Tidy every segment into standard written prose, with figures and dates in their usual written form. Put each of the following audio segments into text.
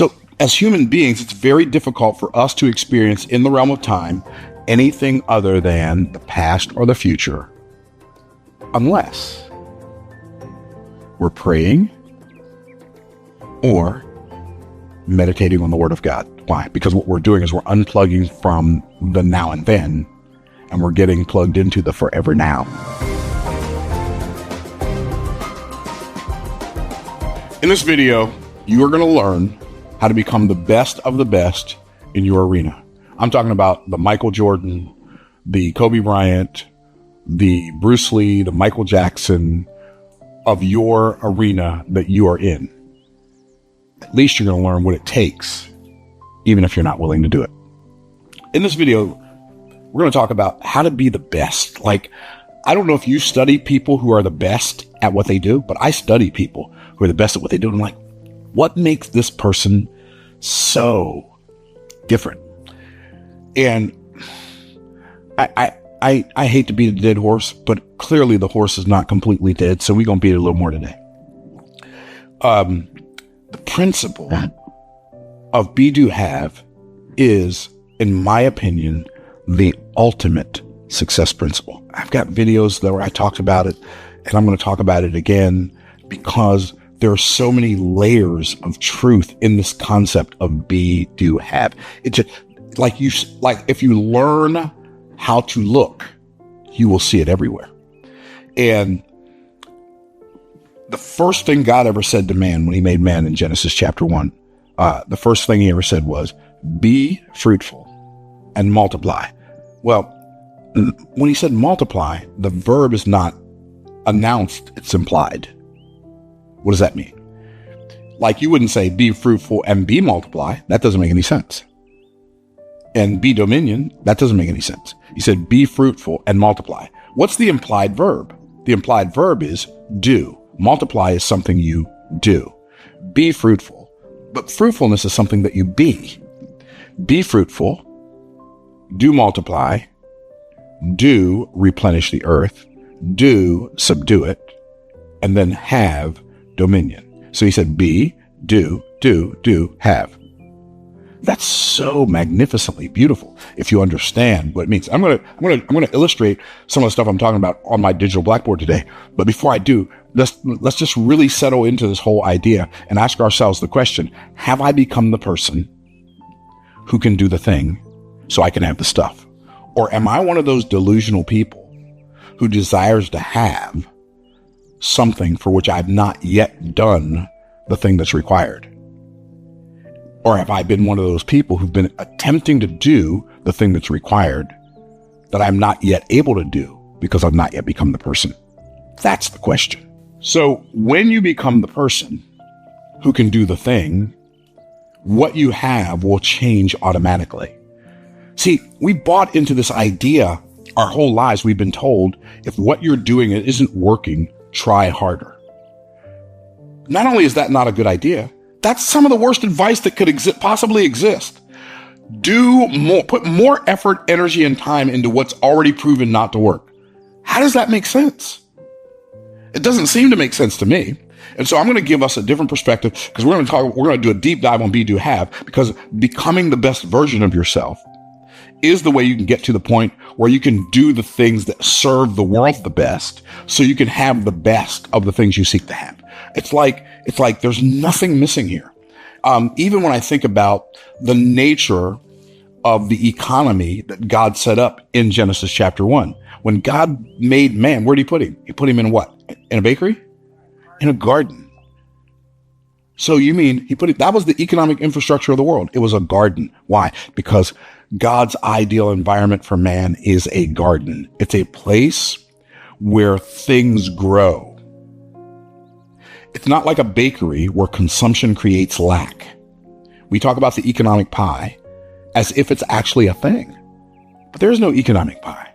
So as human beings, it's very difficult for us to experience in the realm of time anything other than the past or the future, unless we're praying or meditating on the Word of God. Why? Because what we're doing is we're unplugging from the now and then, and we're getting plugged into the forever now. In this video, you are going to learn how to become the best of the best in your arena. I'm talking about the Michael Jordan, the Kobe Bryant, the Bruce Lee, the Michael Jackson of your arena that you are in. At least you're going to learn what it takes, even if you're not willing to do it. In this video, we're going to talk about how to be the best. Like, I don't know if you study people who are the best at what they do, but I study people who are the best at what they do. And I'm like, what makes this person so different? And I hate to beat a dead horse, but clearly the horse is not completely dead. So we're going to beat it a little more today. The principle of be, do, have is, in my opinion, the ultimate success principle. I've got videos where I talked about it, and I'm going to talk about it again because there are so many layers of truth in this concept of be, do, have. It's just like if you learn how to look, you will see it everywhere. And the first thing God ever said to man when he made man in Genesis chapter 1, the first thing he ever said was, be fruitful and multiply. Well, when he said multiply, the verb is not announced, it's implied. What does that mean? Like, you wouldn't say be fruitful and be multiply. That doesn't make any sense. And be dominion, that doesn't make any sense. He said be fruitful and multiply. What's the implied verb? The implied verb is do. Multiply is something you do. Be fruitful. But fruitfulness is something that you be. Be fruitful. Do multiply. Do replenish the earth. Do subdue it. And then have dominion. So he said be, do, have. That's so magnificently beautiful if you understand what it means. I'm gonna illustrate some of the stuff I'm talking about on my digital blackboard today. But before I do, let's just really settle into this whole idea and ask ourselves the question: have I become the person who can do the thing so I can have the stuff? Or am I one of those delusional people who desires to have something for which I've not yet done the thing that's required? Or have I been one of those people who've been attempting to do the thing that's required that I'm not yet able to do because I've not yet become the person? That's the question. So when you become the person who can do the thing, what you have will change automatically. See, we bought into this idea our whole lives. We've been told if what you're doing isn't working, try harder. Not only is that not a good idea, that's some of the worst advice that could possibly exist. Do more, put more effort, energy, and time into what's already proven not to work. How does that make sense? It doesn't seem to make sense to me. And so I'm going to give us a different perspective because we're going to do a deep dive on be, do, have, because becoming the best version of yourself is the way you can get to the point where you can do the things that serve the world the best so you can have the best of the things you seek to have. It's like there's nothing missing here. Even when I think about the nature of the economy that God set up in Genesis chapter 1, when God made man, where did he put him? He put him in what? In a bakery? In a garden. So you mean that was the economic infrastructure of the world. It was a garden. Why? Because God's ideal environment for man is a garden. It's a place where things grow. It's not like a bakery where consumption creates lack. We talk about the economic pie as if it's actually a thing, but there's no economic pie.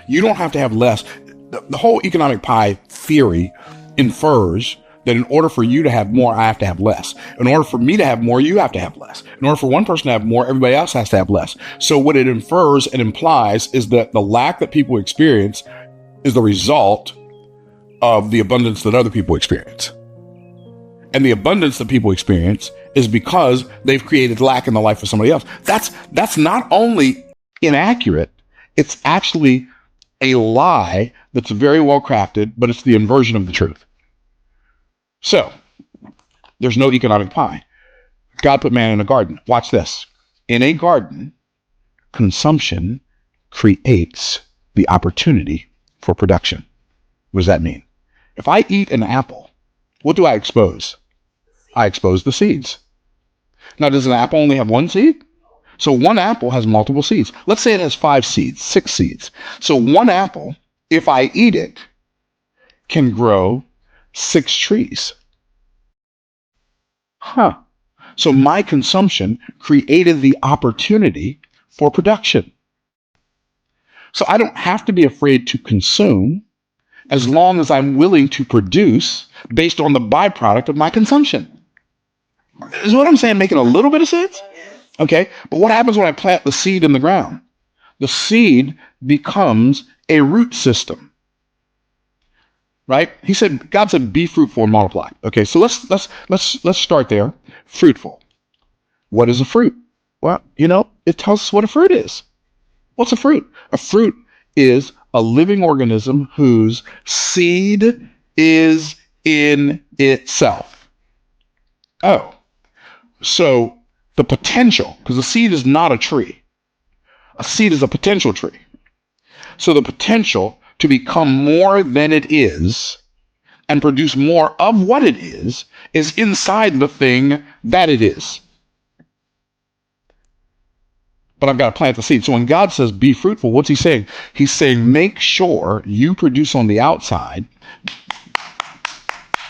You don't have to have less. The whole economic pie theory infers that in order for you to have more, I have to have less. In order for me to have more, you have to have less. In order for one person to have more, everybody else has to have less. So what it infers and implies is that the lack that people experience is the result of the abundance that other people experience. And the abundance that people experience is because they've created lack in the life of somebody else. That's not only inaccurate, it's actually a lie that's very well crafted, but it's the inversion of the truth. So, there's no economic pie. God put man in a garden. Watch this. In a garden, consumption creates the opportunity for production. What does that mean? If I eat an apple, what do I expose? I expose the seeds. Now, does an apple only have one seed? So one apple has multiple seeds. Let's say it has 5 seeds, 6 seeds. So one apple, if I eat it, can grow 6 trees. So my consumption created the opportunity for production. So I don't have to be afraid to consume as long as I'm willing to produce based on the byproduct of my consumption. Is what I'm saying making a little bit of sense? Okay, but what happens when I plant the seed in the ground? The seed becomes a root system. Right? God said, be fruitful and multiply. Okay, so let's start there. Fruitful. What is a fruit? Well, it tells us what a fruit is. What's a fruit? A fruit is a living organism whose seed is in itself. Oh, so the potential, because a seed is not a tree. A seed is a potential tree. So the potential to become more than it is and produce more of what it is inside the thing that it is. But I've got to plant the seed. So when God says be fruitful, what's he saying? He's saying make sure you produce on the outside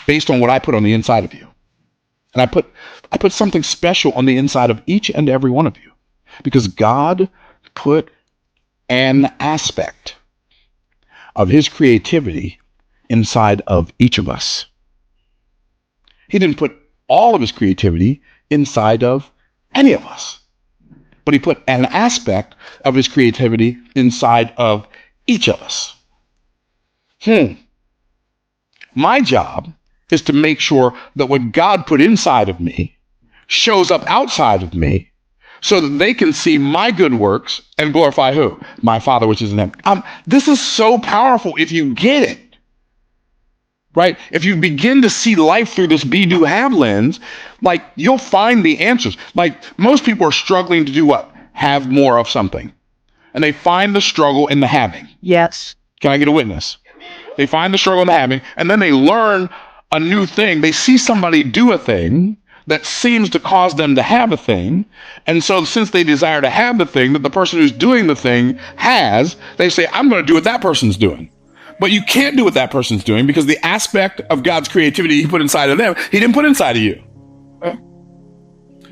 based on what I put on the inside of you. And I put something special on the inside of each and every one of you because God put an aspect of his creativity inside of each of us. He didn't put all of his creativity inside of any of us, but he put an aspect of his creativity inside of each of us. My job is to make sure that what God put inside of me shows up outside of me so that they can see my good works and glorify who? My Father which is in heaven. This is so powerful if you get it. Right? If you begin to see life through this be, do, have lens, like you'll find the answers. Like most people are struggling to do what? Have more of something. And they find the struggle in the having. Yes. Can I get a witness? They find the struggle in the having, and then they learn a new thing. They see somebody do a thing that seems to cause them to have a thing. And so since they desire to have the thing that the person who's doing the thing has, they say, I'm going to do what that person's doing. But you can't do what that person's doing because the aspect of God's creativity he put inside of them, he didn't put inside of you.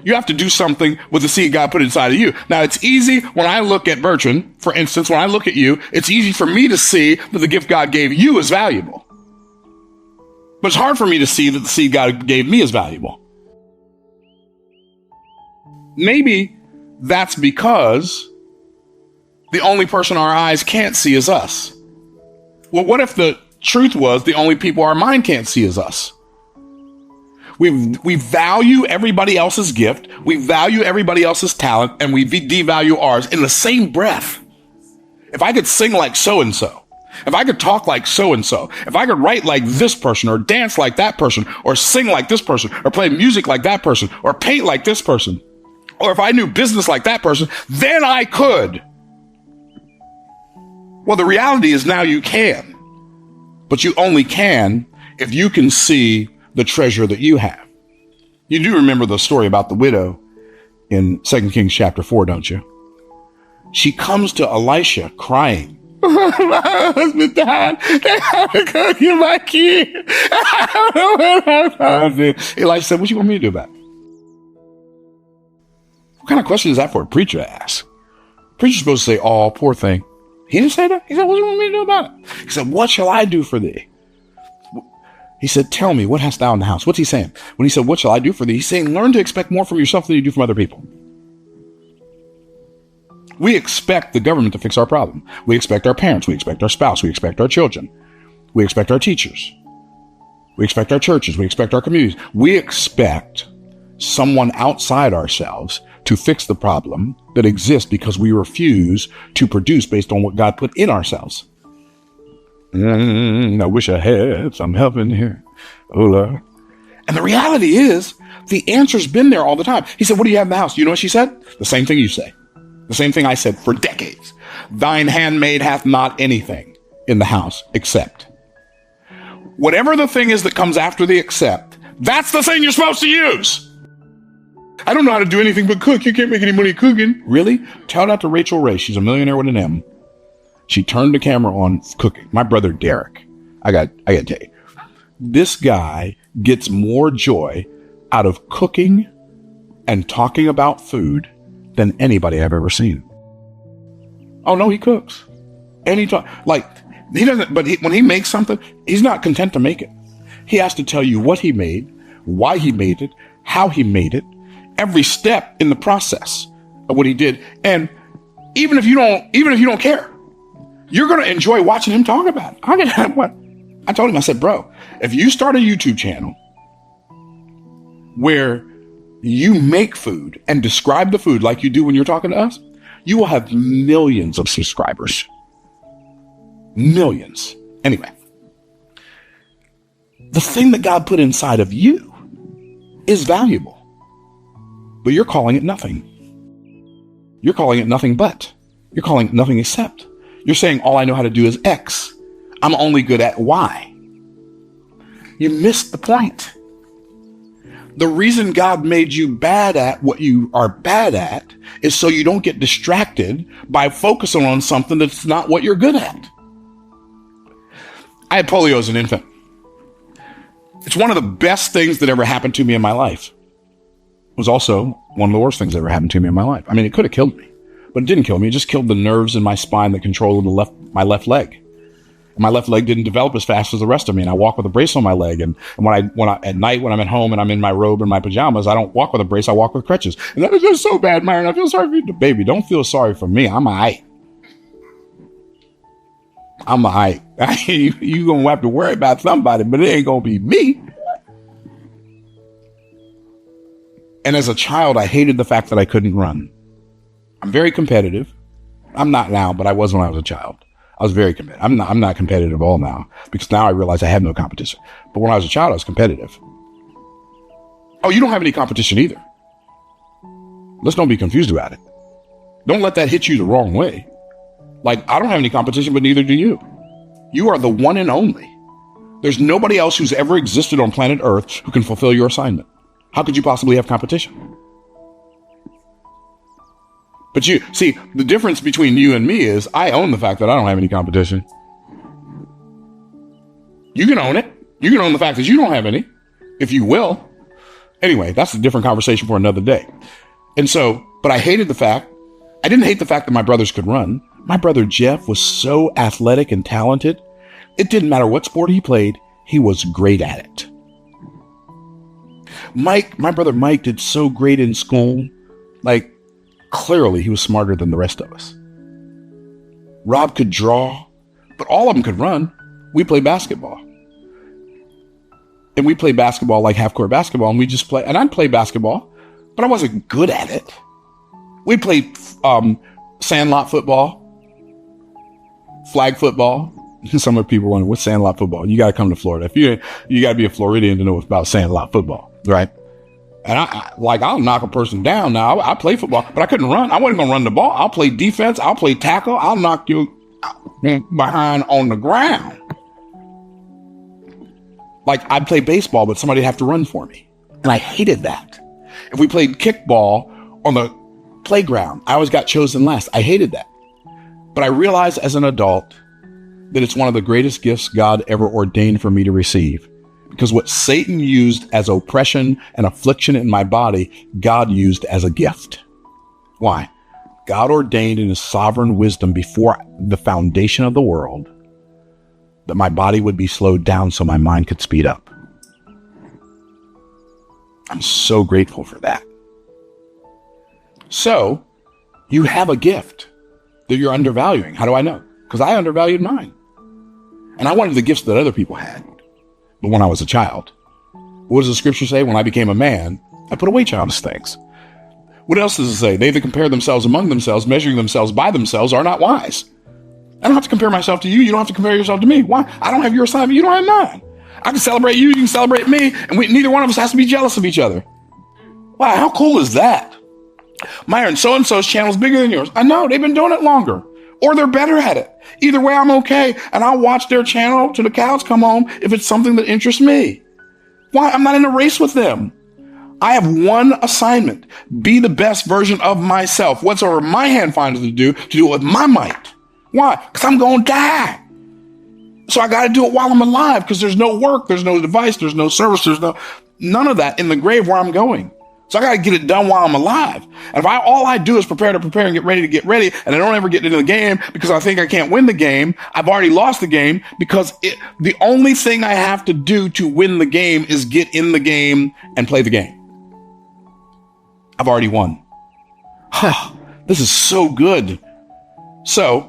You have to do something with the seed God put inside of you. Now, it's easy when I look at Bertrand, for instance, when I look at you, it's easy for me to see that the gift God gave you is valuable. But it's hard for me to see that the seed God gave me is valuable. Maybe that's because the only person our eyes can't see is us. Well, what if the truth was the only people our mind can't see is us? We value everybody else's gift, we value everybody else's talent, and we devalue ours in the same breath. If I could sing like so-and-so, if I could talk like so-and-so, if I could write like this person, or dance like that person, or sing like this person, or play music like that person, or paint like this person, or if I knew business like that person, then I could. Well, the reality is now you can, but you only can if you can see the treasure that you have. You do remember the story about the widow in 2 Kings chapter 4, don't you? She comes to Elisha crying. My husband died. They have to go get my kid. I don't know what Elisha said, what you want me to do about it? What kind of question is that for a preacher to ask? Preacher's supposed to say, oh, poor thing. He didn't say that. He said, what do you want me to do about it? He said, what shall I do for thee? He said, tell me, what hast thou in the house? What's he saying? When he said, what shall I do for thee? He's saying, learn to expect more from yourself than you do from other people. We expect the government to fix our problem. We expect our parents. We expect our spouse. We expect our children. We expect our teachers. We expect our churches. We expect our communities. We expect someone outside ourselves to fix the problem that exists because we refuse to produce based on what God put in ourselves. I wish I had some help in here. Oh, Lord. And the reality is, the answer's been there all the time. He said, what do you have in the house? You know what she said? The same thing you say. The same thing I said for decades. Thine handmaid hath not anything in the house except. Whatever the thing is that comes after the except, that's the thing you're supposed to use. I don't know how to do anything but cook. You can't make any money cooking. Really? Tell that to Rachel Ray. She's a millionaire with an M. She turned the camera on cooking. My brother Derek. I got to tell you. This guy gets more joy out of cooking and talking about food than anybody I've ever seen. Oh no, he cooks. And he doesn't, but when he makes something, he's not content to make it. He has to tell you what he made, why he made it, how he made it, every step in the process of what he did. And even if you don't care, you're going to enjoy watching him talk about it. I told him, I said, bro, if you start a YouTube channel where you make food and describe the food like you do when you're talking to us, you will have millions of subscribers. Millions. Anyway, the thing that God put inside of you is valuable, but you're calling it nothing. You're calling it nothing but. You're calling it nothing except. You're saying all I know how to do is X. I'm only good at Y. You missed the point. The reason God made you bad at what you are bad at is so you don't get distracted by focusing on something that's not what you're good at. I had polio as an infant. It's one of the best things that ever happened to me in my life. It was also one of the worst things that ever happened to me in my life. I mean, it could have killed me, but it didn't kill me. It just killed the nerves in my spine that controlled my left leg. My left leg didn't develop as fast as the rest of me, and I walk with a brace on my leg. And when I at night when I'm at home and I'm in my robe and my pajamas, I don't walk with a brace. I walk with crutches, and that is just so bad, Myron. I feel sorry for you, baby. Don't feel sorry for me. I'm alright. I'm alright. You gonna have to worry about somebody, but it ain't gonna be me. And as a child, I hated the fact that I couldn't run. I'm very competitive. I'm not now, but I was when I was a child. I was very competitive. I'm not competitive at all now, because now I realize I have no competition. But when I was a child, I was competitive. Oh, you don't have any competition either. Let's don't be confused about it. Don't let that hit you the wrong way. Like, I don't have any competition, but neither do you. You are the one and only. There's nobody else who's ever existed on planet Earth who can fulfill your assignment. How could you possibly have competition? But you see, the difference between you and me is I own the fact that I don't have any competition. You can own it. You can own the fact that you don't have any, if you will. Anyway, that's a different conversation for another day. And so, but I didn't hate the fact that my brothers could run. My brother Jeff was so athletic and talented. It didn't matter what sport he played, he was great at it. My brother Mike did so great in school. Like, clearly he was smarter than the rest of us. Rob could draw, but all of them could run. We played basketball. And we played basketball like half-court basketball, and we just play. And I'd play basketball, but I wasn't good at it. We played sandlot football, flag football. Some of the people wonder, what's sandlot football? You got to come to Florida. You got to be a Floridian to know about sandlot football, right? And I'll knock a person down now. I play football, but I couldn't run. I wasn't going to run the ball. I'll play defense. I'll play tackle. I'll knock you behind on the ground. Like, I'd play baseball, but somebody'd have to run for me. And I hated that. If we played kickball on the playground, I always got chosen last. I hated that. But I realized as an adult that it's one of the greatest gifts God ever ordained for me to receive. Because what Satan used as oppression and affliction in my body, God used as a gift. Why? God ordained in his sovereign wisdom before the foundation of the world that my body would be slowed down so my mind could speed up. I'm so grateful for that. So, you have a gift that you're undervaluing. How do I know? Because I undervalued mine. And I wanted the gifts that other people had. But when I was a child, what does the scripture say? When I became a man, I put away childish things. What else does it say? They that compare themselves among themselves, measuring themselves by themselves, are not wise. I don't have to compare myself to you. You don't have to compare yourself to me. Why? I don't have your assignment. You don't have mine. I can celebrate you. You can celebrate me. And neither one of us has to be jealous of each other. Wow, how cool is that? Myron, so-and-so's channel is bigger than yours. I know. They've been doing it longer. Or they're better at it. Either way, I'm okay. And I'll watch their channel till the cows come home if it's something that interests me. Why? I'm not in a race with them. I have one assignment. Be the best version of myself. Whatsoever my hand finds to do it with my might. Why? Because I'm going to die. So I got to do it while I'm alive, because there's no work, there's no device, there's no service, there's none of that in the grave where I'm going. So I got to get it done while I'm alive. And if all I do is prepare and get ready, and I don't ever get into the game because I think I can't win the game, I've already lost the game, because the only thing I have to do to win the game is get in the game and play the game. I've already won. This is so good. So,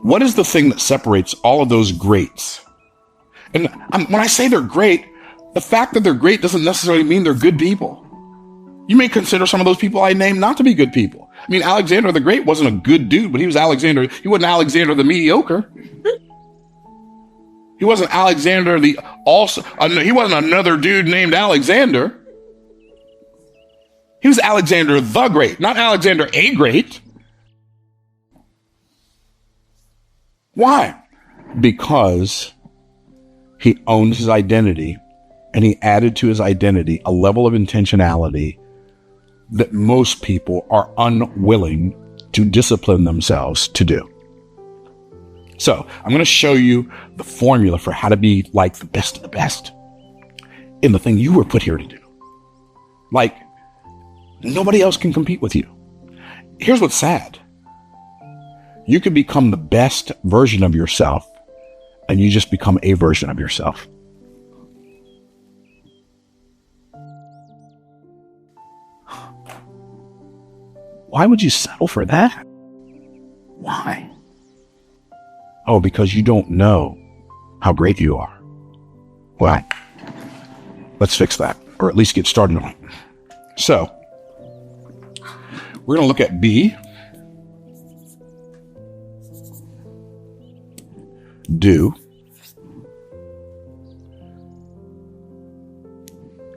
what is the thing that separates all of those greats? And when I say they're great, the fact that they're great doesn't necessarily mean they're good people. You may consider some of those people I named not to be good people. I mean, Alexander the Great wasn't a good dude, but he was Alexander. He wasn't Alexander the mediocre. He wasn't Alexander he wasn't another dude named Alexander. He was Alexander the Great, not Alexander a Great. Why? Because he owned his identity, and he added to his identity a level of intentionality that most people are unwilling to discipline themselves to do. So I'm going to show you the formula for how to be like the best of the best in the thing you were put here to do. Like, nobody else can compete with you. Here's what's sad. You can become the best version of yourself, and you just become a version of yourself. Why would you settle for that? Why? Oh, because you don't know how great you are. Well, let's fix that, or at least get started on it. So, we're going to look at B. Do.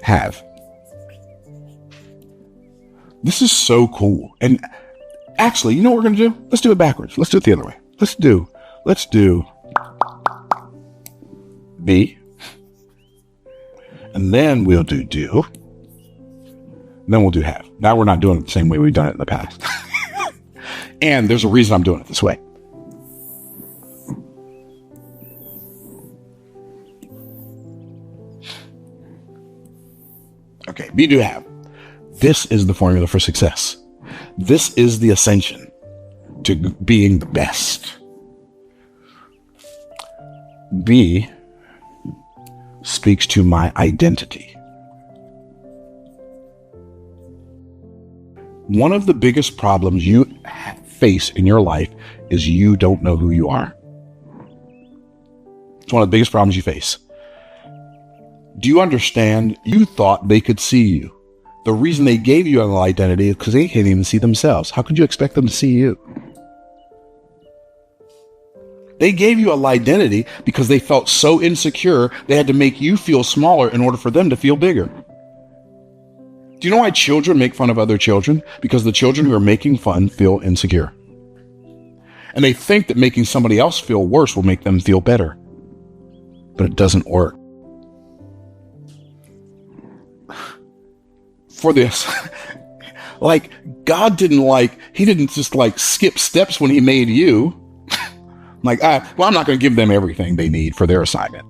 Have. This is so cool. And actually, you know what we're going to do? Let's do it backwards. Let's do it the other way. Let's do be. And then we'll do. And then we'll do have. Now we're not doing it the same way we've done it in the past. And there's a reason I'm doing it this way. Okay, be, do, have. This is the formula for success. This is the ascension to being the best. B speaks to my identity. One of the biggest problems you face in your life is you don't know who you are. It's one of the biggest problems you face. Do you understand? You thought they could see you. The reason they gave you an identity is because they can't even see themselves. How could you expect them to see you? They gave you an identity because they felt so insecure, they had to make you feel smaller in order for them to feel bigger. Do you know why children make fun of other children? Because the children who are making fun feel insecure. And they think that making somebody else feel worse will make them feel better. But it doesn't work. For this, like, God didn't he didn't just skip steps when he made you. I'm not going to give them everything they need for their assignment.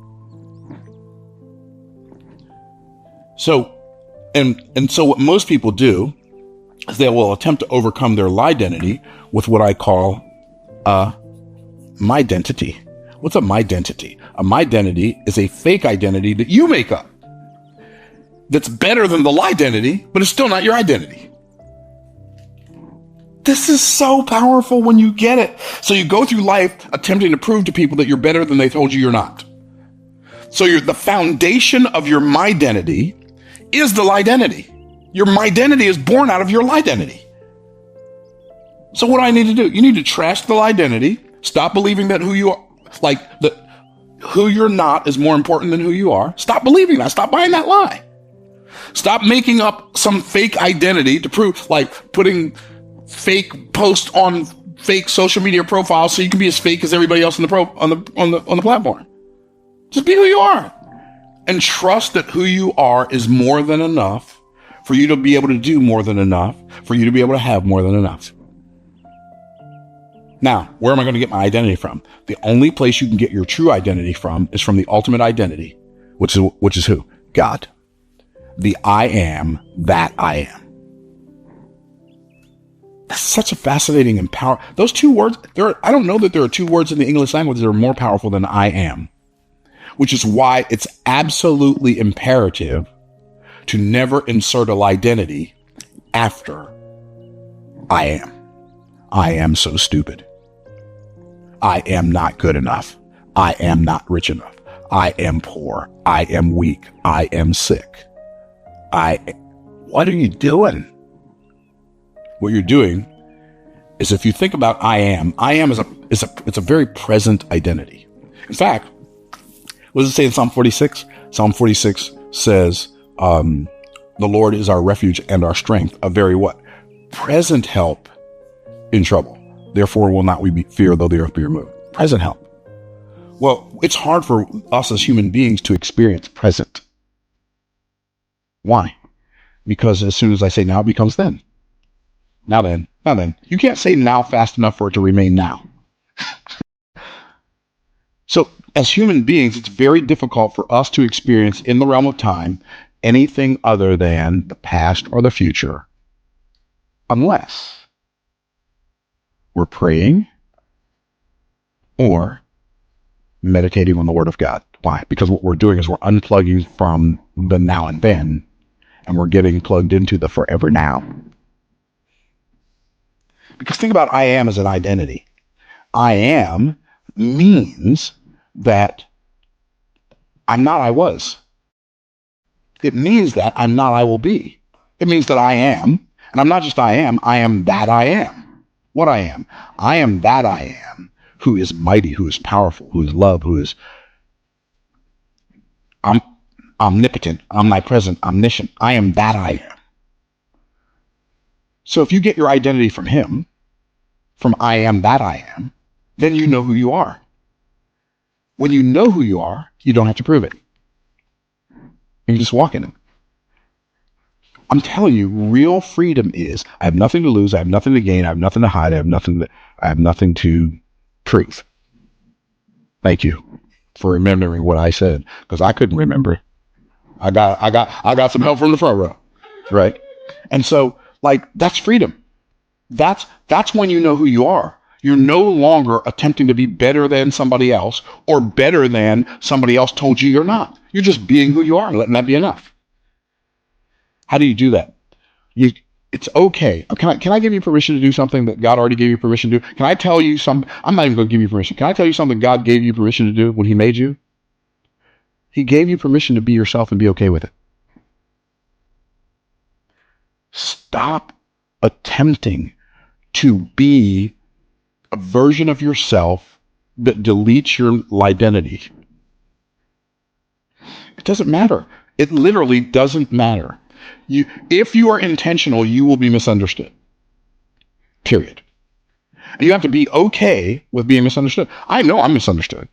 So, and so what most people do is they will attempt to overcome their identity with what I call my identity. What's a my identity? A my identity is a fake identity that you make up. That's better than the identity, but it's still not your identity. This is so powerful when you get it. So you go through life attempting to prove to people that you're better than they told you you're not. So the foundation of your my identity is the identity. Your identity is born out of your identity. So what do I need to do? You need to trash the identity. Stop believing that who you are, who you're not is more important than who you are. Stop believing that. Stop buying that lie. Stop making up some fake identity to prove, like putting fake posts on fake social media profiles so you can be as fake as everybody else on the platform. Just be who you are and trust that who you are is more than enough for you to be able to do more than enough, for you to be able to have more than enough. Now, where am I going to get my identity from? The only place you can get your true identity from is from the ultimate identity, which is who? God. The I am that I am. That's such a fascinating and power. Those two words, I don't know that there are two words in the English language that are more powerful than I am, which is why it's absolutely imperative to never insert an identity after I am. I am so stupid. I am not good enough. I am not rich enough. I am poor. I am weak. I am sick. What are you doing? What you're doing is, if you think about I am it's a very present identity. In fact, what does it say in Psalm 46? Psalm 46 says, the Lord is our refuge and our strength, a very what? Present help in trouble. Therefore will not we be fear though the earth be removed. Present help. Well, it's hard for us as human beings to experience present. Why? Because as soon as I say now, it becomes then. Now then. You can't say now fast enough for it to remain now. So as human beings, it's very difficult for us to experience in the realm of time anything other than the past or the future, unless we're praying or meditating on the Word of God. Why? Because what we're doing is we're unplugging from the now and then, and we're getting plugged into the forever now. Because think about I am as an identity. I am means that I'm not I was. It means that I'm not I will be. It means that I am, and I'm not just I am that I am. What I am. I am that I am, who is mighty, who is powerful, who is love, who is omnipotent, omnipresent, omniscient. I am that I am. So if you get your identity from him, from I am that I am, then you know who you are. When you know who you are, you don't have to prove it. You just walk in it. I'm telling you, real freedom is, I have nothing to lose, I have nothing to gain, I have nothing to hide, I have nothing to prove. Thank you for remembering what I said, because I couldn't remember. I got some help from the front row, right? And so, that's freedom. That's when you know who you are. You're no longer attempting to be better than somebody else or better than somebody else told you you're not. You're just being who you are and letting that be enough. How do you do that? It's okay. Can I give you permission to do something that God already gave you permission to do? Can I tell you something? I'm not even going to give you permission. Can I tell you something God gave you permission to do when he made you? He gave you permission to be yourself and be okay with it. Stop attempting to be a version of yourself that deletes your identity. It doesn't matter. It literally doesn't matter. If you are intentional, you will be misunderstood. Period. And you have to be okay with being misunderstood. I know I'm misunderstood.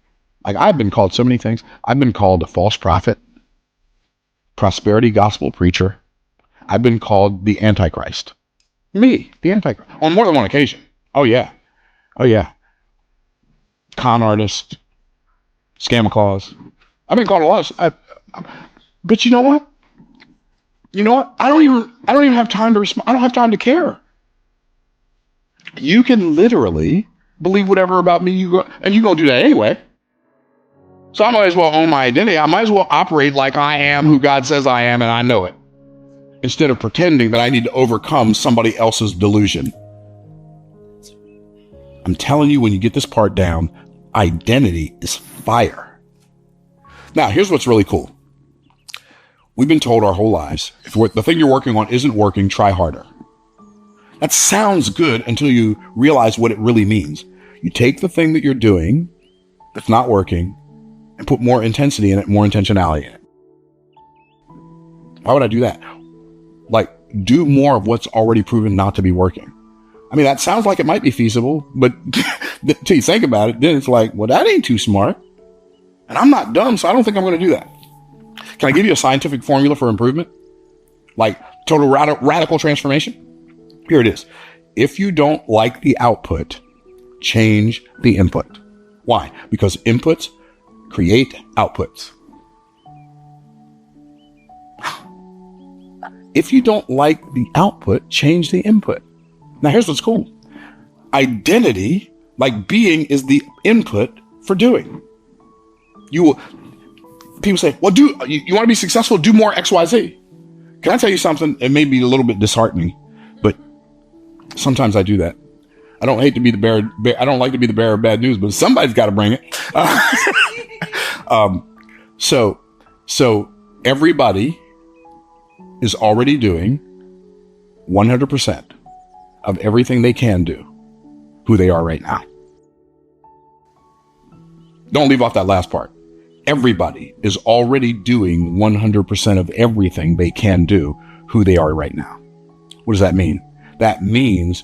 I've been called so many things. I've been called a false prophet, prosperity gospel preacher. I've been called the Antichrist. Me, the Antichrist. On more than one occasion. Oh yeah. Con artist, scam clause. I've been called a lot of. But you know what? I don't even have time to respond. I don't have time to care. You can literally believe whatever about me and you're going to do that anyway. So I might as well own my identity. I might as well operate like I am who God says I am and I know it, instead of pretending that I need to overcome somebody else's delusion. I'm telling you, when you get this part down, identity is fire. Now, here's what's really cool. We've been told our whole lives, if the thing you're working on isn't working, try harder. That sounds good until you realize what it really means. You take the thing that you're doing that's not working and put more intensity in it, more intentionality in it. Why would I do that? Like, do more of what's already proven not to be working. I mean, that sounds like it might be feasible, but until you think about it, then it's like, well, that ain't too smart. And I'm not dumb, so I don't think I'm going to do that. Can I give you a scientific formula for improvement? Like total radical transformation? Here it is. If you don't like the output, change the input. Why? Because inputs create outputs. If you don't like the output, change the input. Now, here's what's cool. Identity, like being, is the input for doing. People say, well, you want to be successful? Do more X, Y, Z. Can I tell you something? It may be a little bit disheartening, but sometimes I do that. I don't hate to be the bearer. I don't like to be the bearer of bad news, but somebody's got to bring it. So everybody is already doing 100% of everything they can do, who they are right now. Don't leave off that last part. Everybody is already doing 100% of everything they can do, who they are right now. What does that mean? That means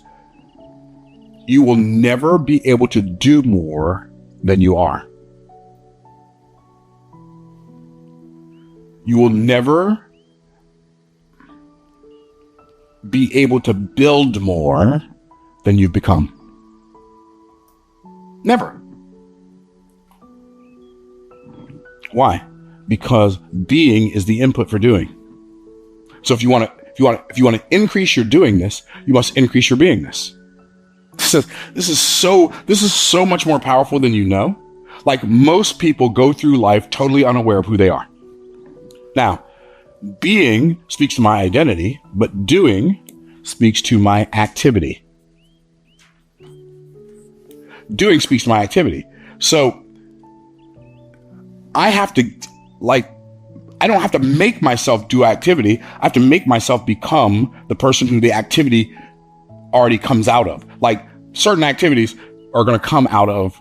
you will never be able to do more than you are. You will never be able to build more than you've become. Never. Why? Because being is the input for doing. So if you want to increase your doingness, you must increase your beingness. This is so much more powerful than you know. Like, most people go through life totally unaware of who they are. Now, being speaks to my identity, but doing speaks to my activity. Doing speaks to my activity. So I don't have to make myself do activity. I have to make myself become the person who the activity already comes out of. Like, certain activities are going to come out of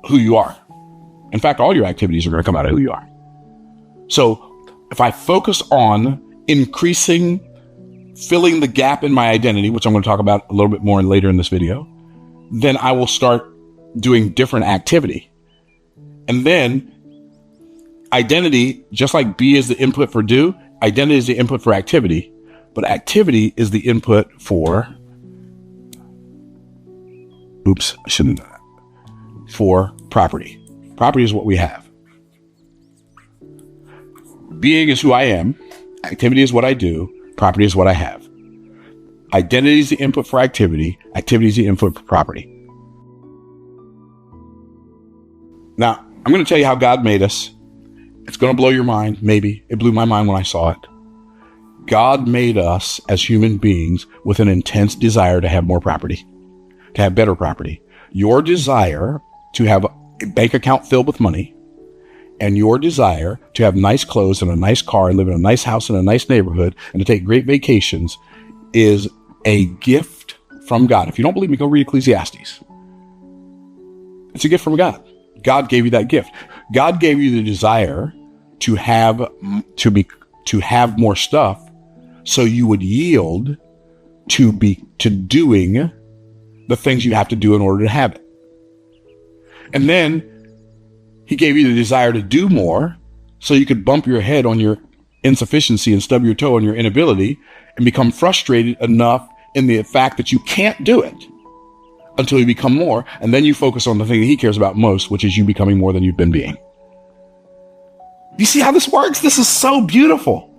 who you are. In fact, all your activities are going to come out of who you are. So if I focus on filling the gap in my identity, which I'm going to talk about a little bit more later in this video, then I will start doing different activity. And then identity, just like B is the input for do, identity is the input for activity, but activity is the input for, for property. Property is what we have. Being is who I am. Activity is what I do. Property is what I have. Identity is the input for activity. Activity is the input for property. Now, I'm going to tell you how God made us. It's going to blow your mind, maybe. It blew my mind when I saw it. God made us as human beings with an intense desire to have more property, to have better property. Your desire to have a bank account filled with money, and your desire to have nice clothes and a nice car and live in a nice house in a nice neighborhood and to take great vacations is a gift from God. If you don't believe me, go read Ecclesiastes. It's a gift from God. God gave you that gift. God gave you the desire to have more stuff, so you would yield to doing the things you have to do in order to have it. And then He gave you the desire to do more, so you could bump your head on your insufficiency and stub your toe on your inability and become frustrated enough in the fact that you can't do it until you become more. And then you focus on the thing that He cares about most, which is you becoming more than you've been being. You see how this works? This is so beautiful.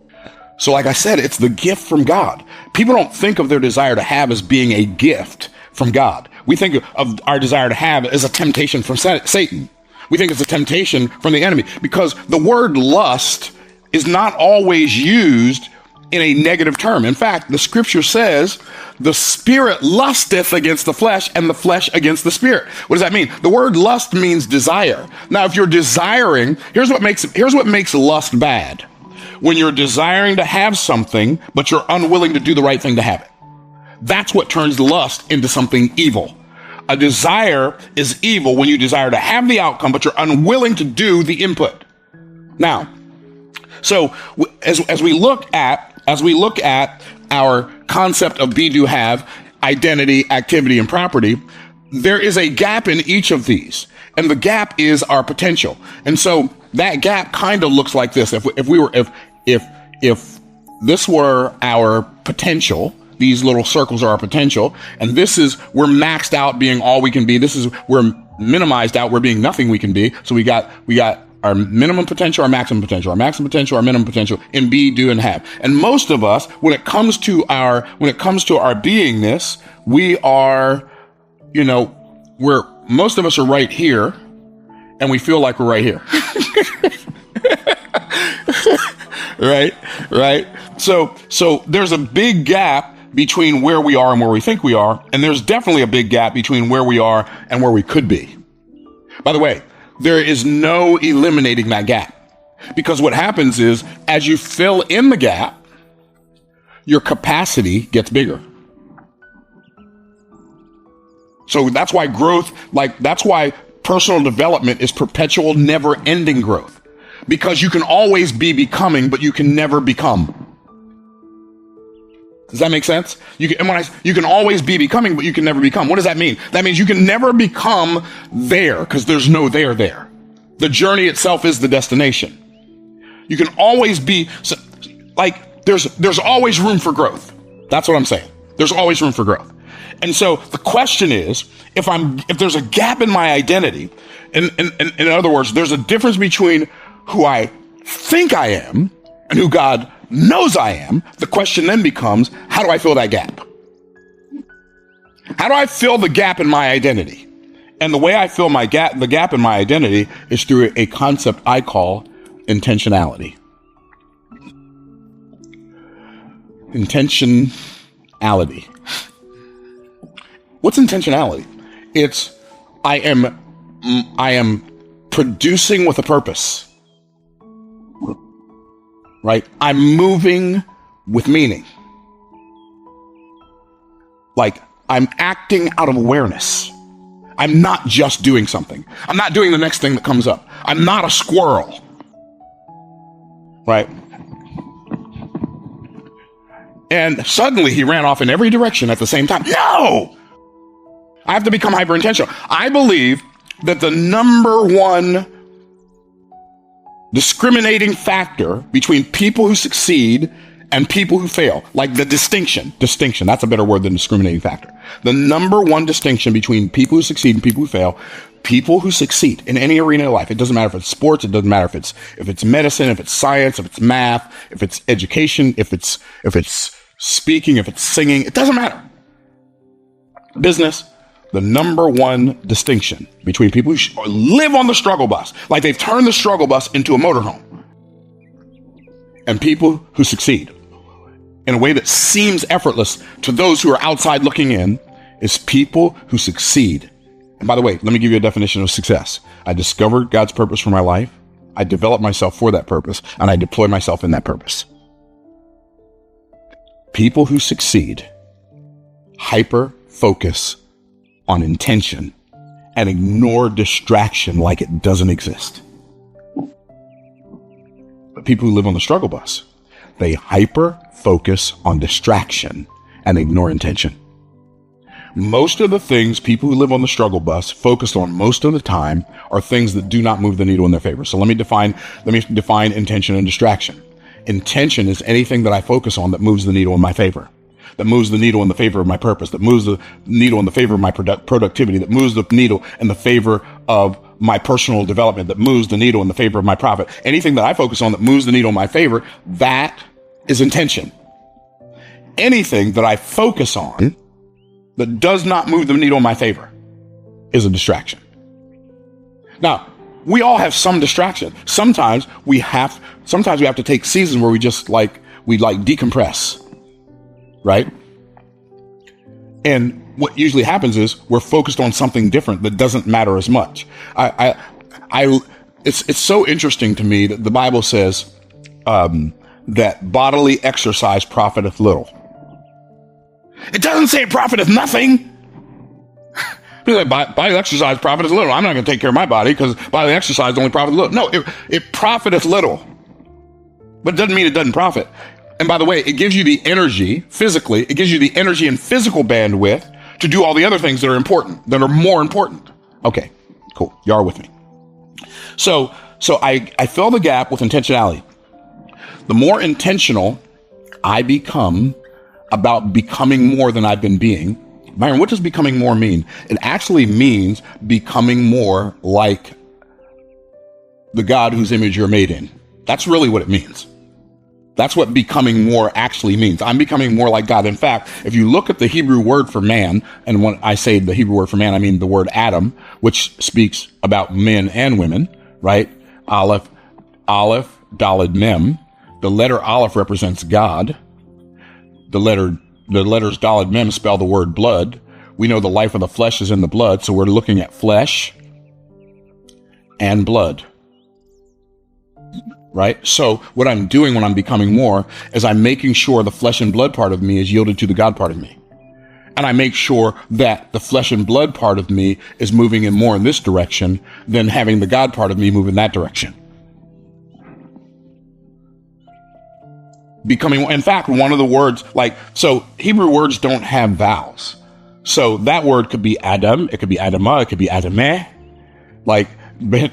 So like I said, it's the gift from God. People don't think of their desire to have as being a gift from God. We think of our desire to have as a temptation from Satan. We think it's a temptation from the enemy, because the word lust is not always used in a negative term. In fact, the scripture says the spirit lusteth against the flesh and the flesh against the spirit. What does that mean? The word lust means desire. Now, if you're desiring, here's what makes lust bad. When you're desiring to have something, but you're unwilling to do the right thing to have it. That's what turns lust into something evil. A desire is evil when you desire to have the outcome, but you're unwilling to do the input. Now, so as we look at our concept of be, do, have, identity, activity, and property, there is a gap in each of these, and the gap is our potential. And so that gap kind of looks like this. If this were our potential, these little circles are our potential, and this is, we're maxed out being all we can be. This is, we're minimized out, we're being nothing we can be. So we got our minimum potential, our maximum potential, our maximum potential, our minimum potential in be, do, and have. And most of us, when it comes to our beingness, we are, most of us are right here, and we feel like we're right here. Right. So there's a big gap between where we are and where we think we are. And there's definitely a big gap between where we are and where we could be. By the way, there is no eliminating that gap, because what happens is as you fill in the gap, your capacity gets bigger. So that's why that's why personal development is perpetual, never ending growth, because you can always be becoming, but you can never become. Does that make sense? You can always be becoming, but you can never become. What does that mean? That means you can never become there, because there's no there. The journey itself is the destination. You can always be, there's always room for growth. That's what I'm saying. There's always room for growth. And so the question is, if there's a gap in my identity, in other words, there's a difference between who I think I am and who God knows I am, the question then becomes, how do I fill that gap? How do I fill the gap in my identity? And the way I fill the gap in my identity is through a concept I call intentionality. Intentionality. What's intentionality? It's I am producing with a purpose. Right? I'm moving with meaning. Like, I'm acting out of awareness. I'm not just doing something. I'm not doing the next thing that comes up. I'm not a squirrel. Right? And suddenly he ran off in every direction at the same time. No! I have to become hyper intentional. I believe that the number one discriminating factor between people who succeed and people who fail, like the distinction, that's a better word than discriminating factor. The number one distinction between people who succeed and people who fail, people who succeed in any arena of life, it doesn't matter if it's sports, it doesn't matter if it's medicine, if it's science, if it's math, if it's education, if it's speaking, if it's singing, it doesn't matter. Business. The number one distinction between people who live on the struggle bus, like they've turned the struggle bus into a motorhome, and people who succeed in a way that seems effortless to those who are outside looking in, is people who succeed. And by the way, let me give you a definition of success. I discovered God's purpose for my life. I developed myself for that purpose, and I deploy myself in that purpose. People who succeed hyper focus on intention and ignore distraction like it doesn't exist. But people who live on the struggle bus, they hyper focus on distraction and ignore intention. Most of the things people who live on the struggle bus focus on most of the time are things that do not move the needle in their favor. So let me define intention and distraction. Intention is anything that I focus on that moves the needle in my favor, that moves the needle in the favor of my purpose, that moves the needle in the favor of my productivity, that moves the needle in the favor of my personal development, that moves the needle in the favor of my profit. Anything that I focus on that moves the needle in my favor, that is intention. Anything that I focus on that does not move the needle in my favor is a distraction. Now, we all have some distraction. Sometimes we have to take seasons where we like decompress, right? And what usually happens is we're focused on something different that doesn't matter as much. It's so interesting to me that the Bible says that bodily exercise profiteth little. It doesn't say it profiteth nothing. People like, bodily exercise profiteth little. I'm not going to take care of my body because bodily exercise only profiteth little. No, it profiteth little. But it doesn't mean it doesn't profit. And by the way, it gives you the energy physically, it gives you the energy and physical bandwidth to do all the other things that are important, that are more important. Okay, cool. You are with me. So I fill the gap with intentionality. The more intentional I become about becoming more than I've been being. Myron, what does becoming more mean? It actually means becoming more like the God whose image you're made in. That's really what it means. That's what becoming more actually means. I'm becoming more like God. In fact, if you look at the Hebrew word for man, and when I say the Hebrew word for man, I mean the word Adam, which speaks about men and women, right? Aleph, Daled, Mem. The letter Aleph represents God. The letters Daled, Mem spell the word blood. We know the life of the flesh is in the blood, so we're looking at flesh and blood. Right? So what I'm doing when I'm becoming more is I'm making sure the flesh and blood part of me is yielded to the God part of me. And I make sure that the flesh and blood part of me is moving in more in this direction than having the God part of me move in that direction. Becoming, in fact, one of the words, so Hebrew words don't have vowels. So that word could be Adam, it could be Adamah, it could be Adameh,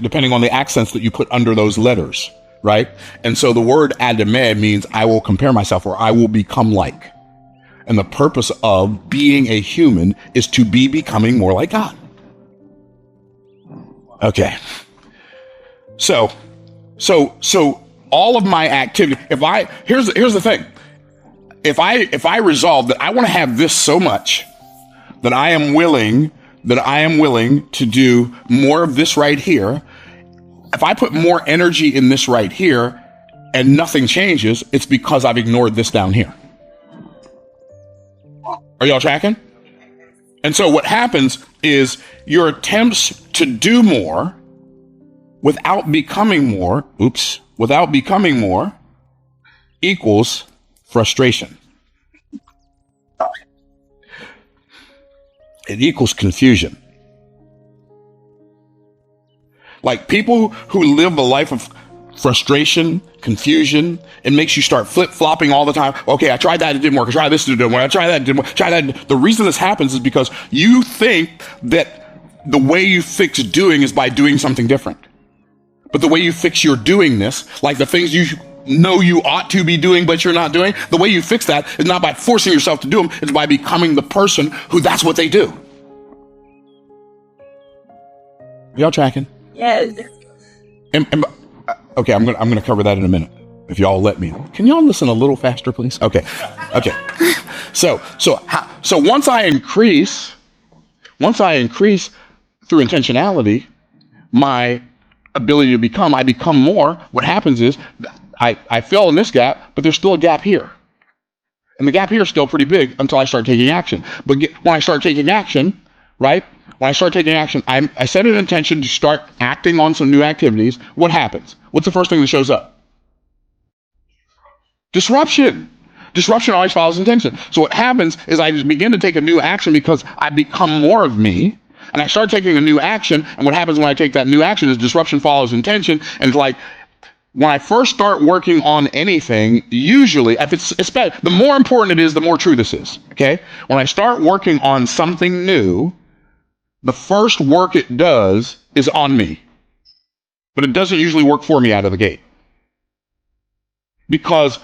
depending on the accents that you put under those letters. Right? And so the word Adameh means I will compare myself or I will become like. And the purpose of being a human is to be becoming more like God. Okay. So all of my activity, here's the thing. If I resolve that I want to have this so much that I am willing to do more of this right here. If I put more energy in this right here and nothing changes, it's because I've ignored this down here. Are y'all tracking? And so what happens is your attempts to do more without becoming more equals frustration. It equals confusion. Like people who live a life of frustration, confusion, it makes you start flip-flopping all the time. Okay, I tried that, it didn't work. I tried this, it didn't work. I tried that, it didn't work. Try that. The reason this happens is because you think that the way you fix doing is by doing something different. But the way you fix your doingness, like the things you know you ought to be doing but you're not doing, the way you fix that is not by forcing yourself to do them, it's by becoming the person who that's what they do. Y'all tracking? Yes. Okay, I'm gonna cover that in a minute. If y'all let me. Can y'all listen a little faster, please? Okay. So once I increase through intentionality, my ability to become, I become more. What happens is I fill in this gap, but there's still a gap here. And the gap here is still pretty big until I start taking action. But when I start taking action, right? When I start taking action, I set an intention to start acting on some new activities. What happens? What's the first thing that shows up? Disruption. Disruption always follows intention. So what happens is I just begin to take a new action because I become more of me. And I start taking a new action. And what happens when I take that new action is disruption follows intention. And it's like, when I first start working on anything, usually, the more important it is, the more true this is. Okay? When I start working on something new, the first work it does is on me. But it doesn't usually work for me out of the gate. Because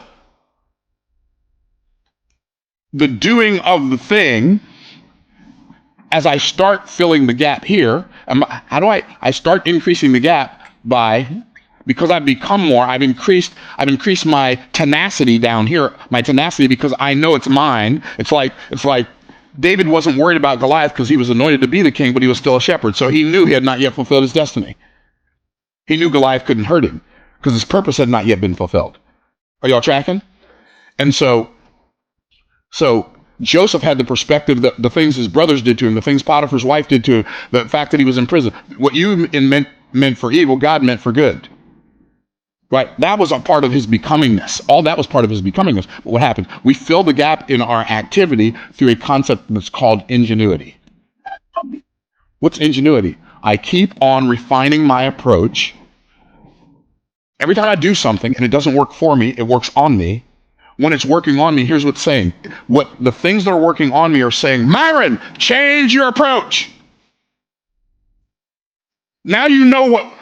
the doing of the thing, as I start filling the gap here, I start increasing the gap because I've become more, I've increased my tenacity down here, because I know it's mine. It's like David wasn't worried about Goliath because he was anointed to be the king, but he was still a shepherd. So he knew he had not yet fulfilled his destiny. He knew Goliath couldn't hurt him because his purpose had not yet been fulfilled. Are y'all tracking? And so Joseph had the perspective that the things his brothers did to him, the things Potiphar's wife did to him, the fact that he was in prison, what you meant for evil, God meant for good. Right? That was a part of his becomingness. All that was part of his becomingness. But what happened? We fill the gap in our activity through a concept that's called ingenuity. What's ingenuity? I keep on refining my approach. Every time I do something and it doesn't work for me, it works on me. When it's working on me, here's what's saying. What the things that are working on me are saying, Myron, change your approach. Now you know what.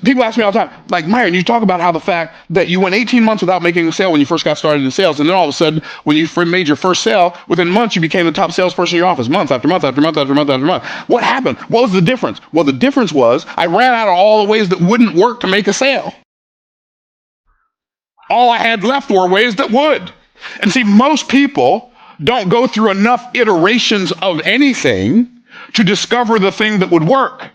People ask me all the time, like, Myron, you talk about how the fact that you went 18 months without making a sale when you first got started in sales, and then all of a sudden, when you made your first sale, within months, you became the top salesperson in your office, month after month after month after month after month. What happened? What was the difference? Well, the difference was I ran out of all the ways that wouldn't work to make a sale. All I had left were ways that would. And see, most people don't go through enough iterations of anything to discover the thing that would work.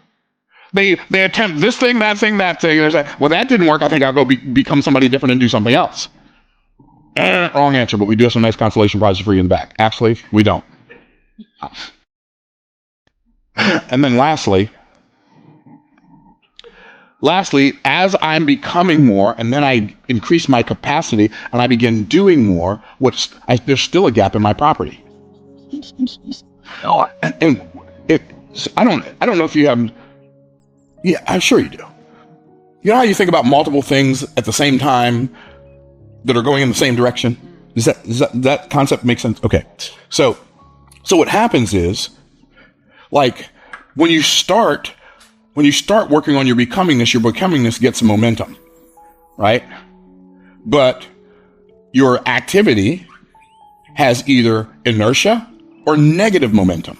They attempt this thing, that thing, that thing. And they say, well, that didn't work. I think I'll go become somebody different and do something else. Wrong answer, but we do have some nice consolation prizes for you in the back. Actually, we don't. And then lastly, as I'm becoming more, and then I increase my capacity, and I begin doing more, there's still a gap in my property. And I don't know if you have. Yeah, I'm sure you do. You know how you think about multiple things at the same time that are going in the same direction? Does that concept make sense? Okay. So what happens is, like, when you start working on your becomingness gets some momentum, right? But your activity has either inertia or negative momentum.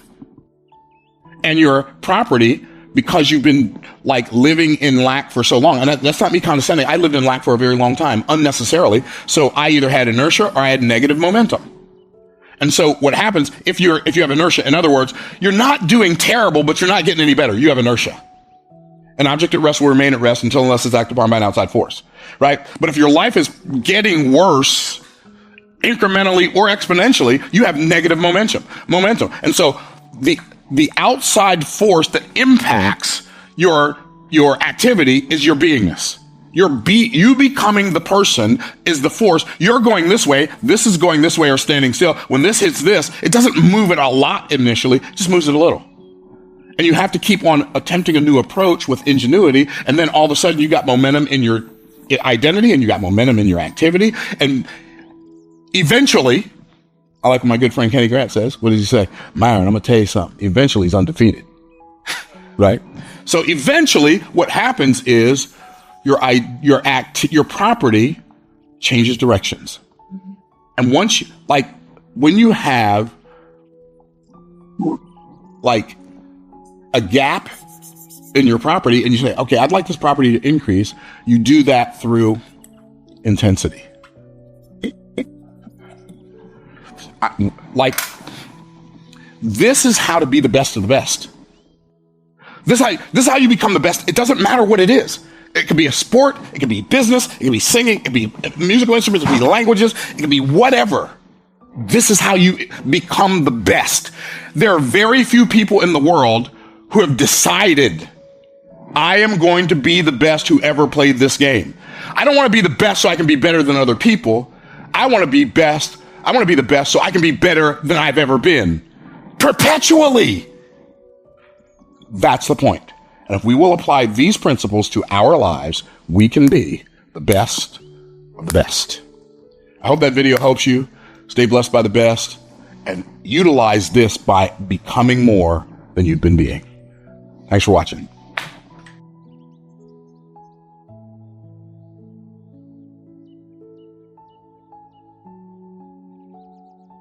And your property, because you've been like living in lack for so long, and that's not me condescending. I lived in lack for a very long time, unnecessarily. So I either had inertia or I had negative momentum. And so what happens if you have inertia, in other words, you're not doing terrible, but you're not getting any better. You have inertia. An object at rest will remain at rest unless it's acted upon by an outside force, right? But if your life is getting worse incrementally or exponentially, you have negative momentum. And so the outside force that impacts your activity is your beingness. You becoming the person is the force. You're going this way, this is going this way or standing still. When this hits this, it doesn't move it a lot initially, it just moves it a little. And you have to keep on attempting a new approach with ingenuity, and then all of a sudden you got momentum in your identity and you got momentum in your activity. And eventually, I like what my good friend Kenny Grant says. What does he say? Myron, I'm going to tell you something. Eventually, he's undefeated. Right? So eventually, what happens is your property changes directions. And once when you have like a gap in your property and you say, okay, I'd like this property to increase, you do that through intensity. This is how to be the best of the best. This is how you become the best. It doesn't matter what it is. It could be a sport, it could be business, it could be singing, it could be musical instruments, it could be languages, it could be whatever. This is how you become the best. There are very few people in the world who have decided, I am going to be the best who ever played this game. I don't want to be the best so I can be better than other people. I want to be best. I want to be the best so I can be better than I've ever been. Perpetually. That's the point. And if we will apply these principles to our lives, we can be the best of the best. I hope that video helps you. Stay blessed by the best and utilize this by becoming more than you've been being. Thanks for watching.